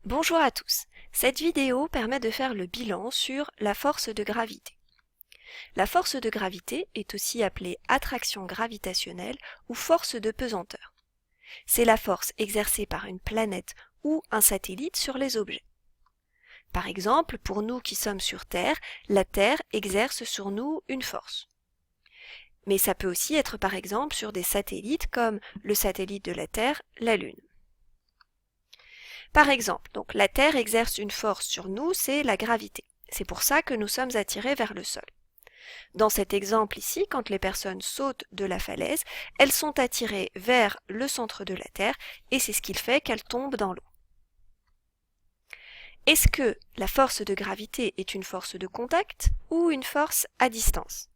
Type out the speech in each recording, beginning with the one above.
Bonjour à tous. Cette vidéo permet de faire le bilan sur la force de gravité. La force de gravité est aussi appelée attraction gravitationnelle ou force de pesanteur. C'est la force exercée par une planète ou un satellite sur les objets. Par exemple, pour nous qui sommes sur Terre, la Terre exerce sur nous une force. Mais ça peut aussi être par exemple sur des satellites comme le satellite de la Terre, la Lune. Par exemple, donc la Terre exerce une force sur nous, c'est la gravité. C'est pour ça que nous sommes attirés vers le sol. Dans cet exemple ici, quand les personnes sautent de la falaise, elles sont attirées vers le centre de la Terre et c'est ce qui fait qu'elles tombent dans l'eau. Est-ce que la force de gravité est une force de contact ou une force à distance?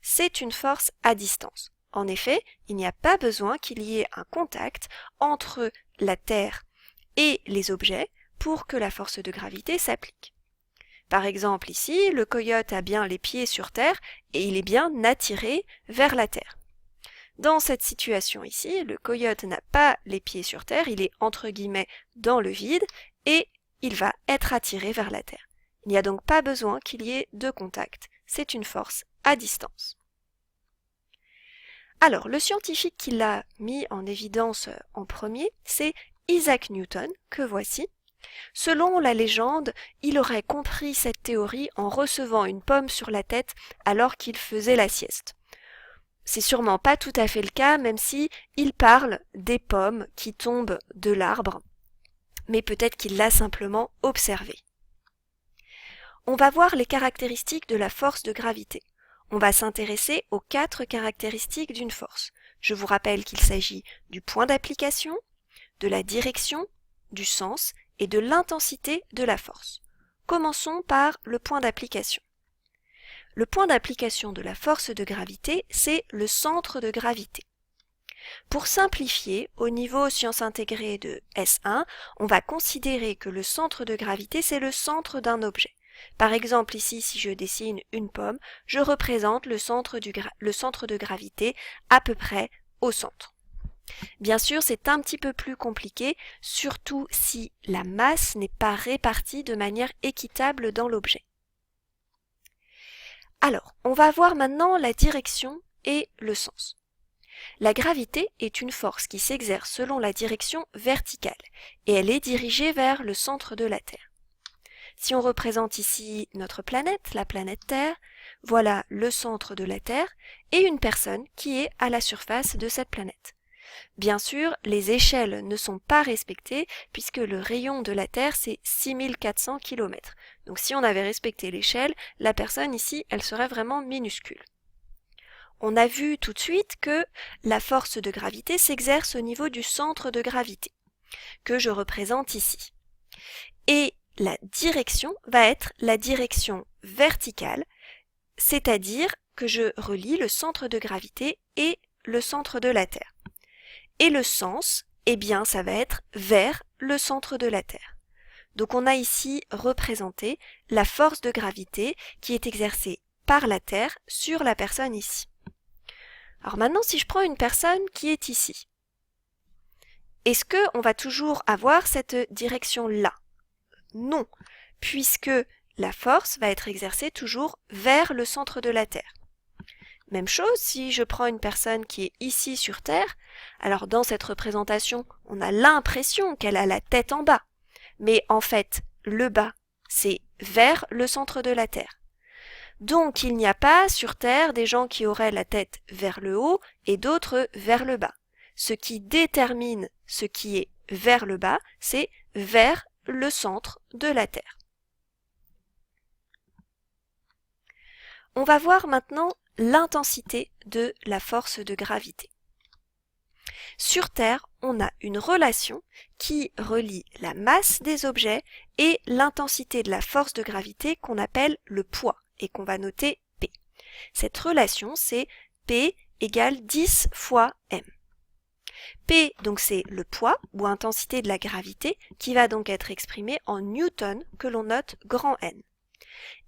C'est une force à distance. En effet, il n'y a pas besoin qu'il y ait un contact entre la Terre et les objets pour que la force de gravité s'applique. Par exemple ici, le coyote a bien les pieds sur terre et il est bien attiré vers la terre. Dans cette situation ici, le coyote n'a pas les pieds sur terre, il est entre guillemets dans le vide et il va être attiré vers la terre. Il n'y a donc pas besoin qu'il y ait de contact, c'est une force à distance. Alors, le scientifique qui l'a mis en évidence en premier, c'est Isaac Newton, que voici. Selon la légende, il aurait compris cette théorie en recevant une pomme sur la tête alors qu'il faisait la sieste. C'est sûrement pas tout à fait le cas, même si il parle des pommes qui tombent de l'arbre, mais peut-être qu'il l'a simplement observé. On va voir les caractéristiques de la force de gravité. On va s'intéresser aux 4 caractéristiques d'une force. Je vous rappelle qu'il s'agit du point d'application, de la direction, du sens et de l'intensité de la force. Commençons par le point d'application. Le point d'application de la force de gravité, c'est le centre de gravité. Pour simplifier, au niveau sciences intégrées de S1, on va considérer que le centre de gravité, c'est le centre d'un objet. Par exemple, ici, si je dessine une pomme, je représente le centre de gravité à peu près au centre. Bien sûr, c'est un petit peu plus compliqué, surtout si la masse n'est pas répartie de manière équitable dans l'objet. Alors, on va voir maintenant la direction et le sens. La gravité est une force qui s'exerce selon la direction verticale et elle est dirigée vers le centre de la Terre. Si on représente ici notre planète, la planète Terre, voilà le centre de la Terre et une personne qui est à la surface de cette planète. Bien sûr, les échelles ne sont pas respectées puisque le rayon de la Terre c'est 6400 km. Donc si on avait respecté l'échelle, la personne ici, elle serait vraiment minuscule. On a vu tout de suite que la force de gravité s'exerce au niveau du centre de gravité, que je représente ici. Et la direction va être la direction verticale, c'est-à-dire que je relie le centre de gravité et le centre de la Terre. Et le sens, eh bien, ça va être vers le centre de la Terre. Donc on a ici représenté la force de gravité qui est exercée par la Terre sur la personne ici. Alors maintenant, si je prends une personne qui est ici, est-ce qu'on va toujours avoir cette direction-là? Non, puisque la force va être exercée toujours vers le centre de la Terre. Même chose si je prends une personne qui est ici sur Terre, alors dans cette représentation, on a l'impression qu'elle a la tête en bas, mais en fait, le bas, c'est vers le centre de la Terre. Donc il n'y a pas sur Terre des gens qui auraient la tête vers le haut et d'autres vers le bas. Ce qui détermine ce qui est vers le bas, c'est vers le centre de la Terre. On va voir maintenant l'intensité de la force de gravité. Sur Terre, on a une relation qui relie la masse des objets et l'intensité de la force de gravité qu'on appelle le poids et qu'on va noter P. Cette relation, c'est P égale 10 fois M. P, donc c'est le poids ou intensité de la gravité qui va donc être exprimé en newton que l'on note grand N.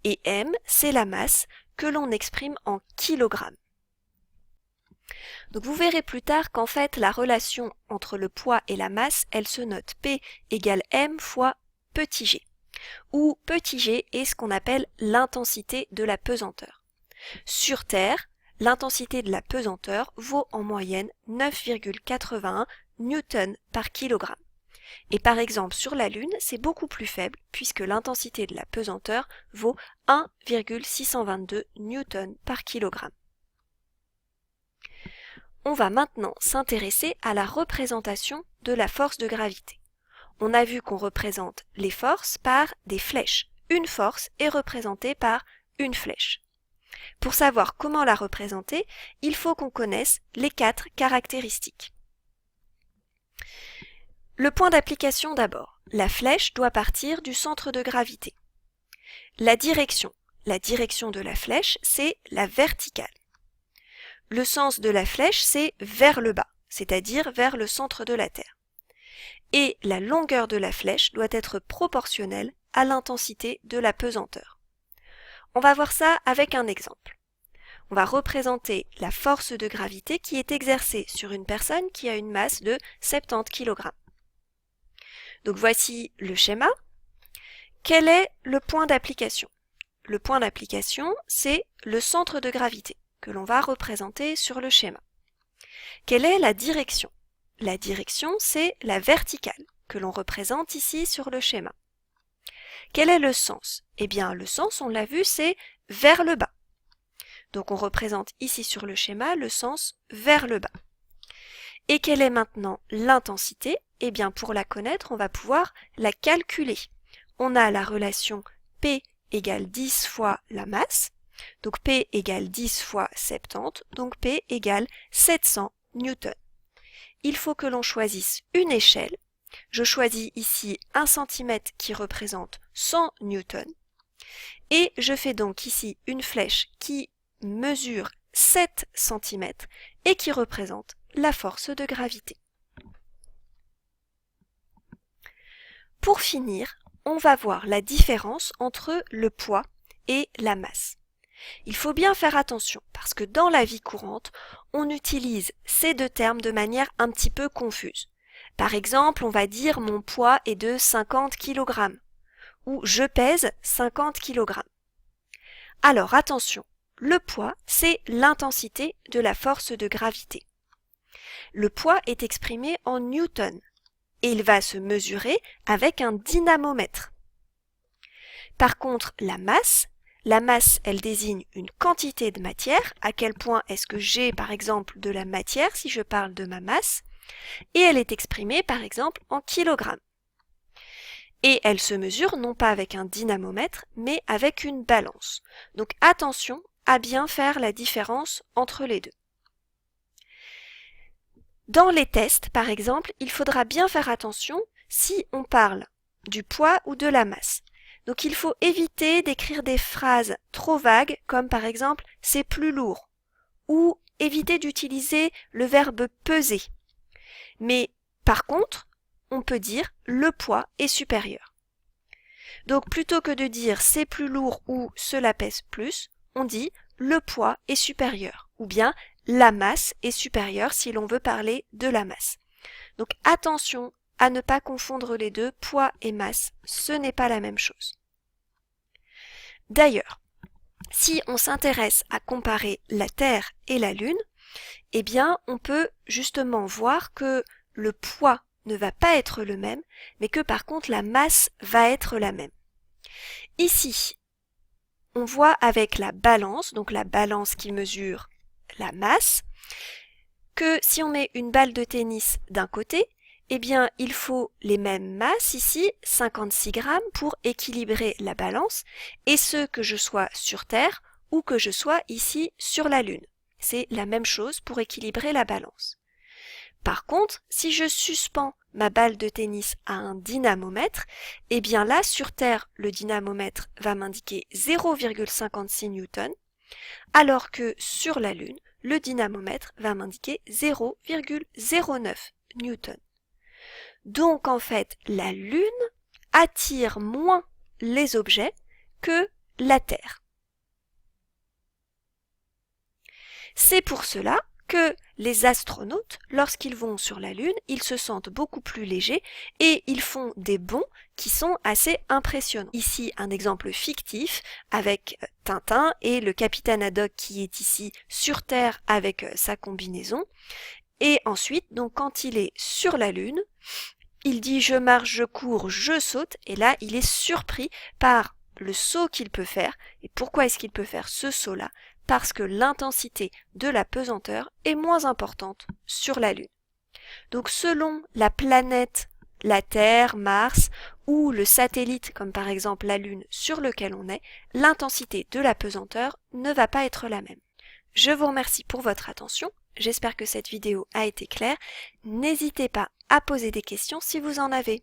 Et M, c'est la masse que l'on exprime en kilogrammes. Donc vous verrez plus tard qu'en fait la relation entre le poids et la masse, elle se note P égale M fois petit g, où petit g est ce qu'on appelle l'intensité de la pesanteur. Sur Terre, l'intensité de la pesanteur vaut en moyenne 9,81 newtons par kilogramme. Et par exemple sur la Lune, c'est beaucoup plus faible puisque l'intensité de la pesanteur vaut 1,622 newtons par kilogramme. On va maintenant s'intéresser à la représentation de la force de gravité. On a vu qu'on représente les forces par des flèches. Une force est représentée par une flèche. Pour savoir comment la représenter, il faut qu'on connaisse les 4 caractéristiques. Le point d'application d'abord. La flèche doit partir du centre de gravité. La direction de la flèche, c'est la verticale. Le sens de la flèche, c'est vers le bas, c'est-à-dire vers le centre de la Terre. Et la longueur de la flèche doit être proportionnelle à l'intensité de la pesanteur. On va voir ça avec un exemple. On va représenter la force de gravité qui est exercée sur une personne qui a une masse de 70 kg. Donc voici le schéma. Quel est le point d'application? Le point d'application, c'est le centre de gravité que l'on va représenter sur le schéma. Quelle est la direction? La direction, c'est la verticale que l'on représente ici sur le schéma. Quel est le sens? Eh bien, le sens, on l'a vu, c'est vers le bas. Donc on représente ici sur le schéma le sens vers le bas. Et quelle est maintenant l'intensité? Eh bien, pour la connaître, on va pouvoir la calculer. On a la relation P égale 10 fois la masse. Donc P égale 10 fois 70, donc P égale 700 newtons. Il faut que l'on choisisse une échelle. Je choisis ici 1 cm qui représente 100 newtons. Et je fais donc ici une flèche qui mesure 7 cm et qui représente la force de gravité. Pour finir, on va voir la différence entre le poids et la masse. Il faut bien faire attention parce que dans la vie courante, on utilise ces deux termes de manière un petit peu confuse. Par exemple, on va dire mon poids est de 50 kg ou je pèse 50 kg. Alors attention, le poids, c'est l'intensité de la force de gravité. Le poids est exprimé en newtons et il va se mesurer avec un dynamomètre. Par contre, la masse, elle désigne une quantité de matière, à quel point est-ce que j'ai par exemple de la matière si je parle de ma masse, et elle est exprimée par exemple en kilogrammes. Et elle se mesure non pas avec un dynamomètre, mais avec une balance. Donc attention à bien faire la différence entre les deux. Dans les tests, par exemple, il faudra bien faire attention si on parle du poids ou de la masse. Donc il faut éviter d'écrire des phrases trop vagues comme par exemple « c'est plus lourd » ou éviter d'utiliser le verbe « peser ». Mais par contre, on peut dire « le poids est supérieur ». Donc plutôt que de dire « c'est plus lourd » ou « cela pèse plus », on dit « le poids est supérieur » ou bien « la masse est supérieure » si l'on veut parler de la masse. Donc attention à ne pas confondre les deux, poids et masse, ce n'est pas la même chose. D'ailleurs, si on s'intéresse à comparer la Terre et la Lune, eh bien, on peut justement voir que le poids ne va pas être le même, mais que par contre la masse va être la même. Ici, on voit avec la balance, donc la balance qui mesure la masse, que si on met une balle de tennis d'un côté, eh bien, il faut les mêmes masses ici, 56 grammes, pour équilibrer la balance, et ce que je sois sur Terre ou que je sois ici sur la Lune. C'est la même chose pour équilibrer la balance. Par contre, si je suspends ma balle de tennis à un dynamomètre, eh bien là, sur Terre, le dynamomètre va m'indiquer 0,56 newtons, alors que sur la Lune, le dynamomètre va m'indiquer 0,09 newtons. Donc en fait, la Lune attire moins les objets que la Terre. C'est pour cela que les astronautes, lorsqu'ils vont sur la Lune, ils se sentent beaucoup plus légers et ils font des bonds qui sont assez impressionnants. Ici, un exemple fictif avec Tintin et le capitaine Haddock qui est ici sur Terre avec sa combinaison. Et ensuite, donc quand il est sur la Lune, il dit je marche, je cours, je saute, et là il est surpris par le saut qu'il peut faire. Et pourquoi est-ce qu'il peut faire ce saut-là? Parce que l'intensité de la pesanteur est moins importante sur la Lune. Donc selon la planète, la Terre, Mars, ou le satellite, comme par exemple la Lune sur lequel on est, l'intensité de la pesanteur ne va pas être la même. Je vous remercie pour votre attention. J'espère que cette vidéo a été claire. N'hésitez pas à poser des questions si vous en avez.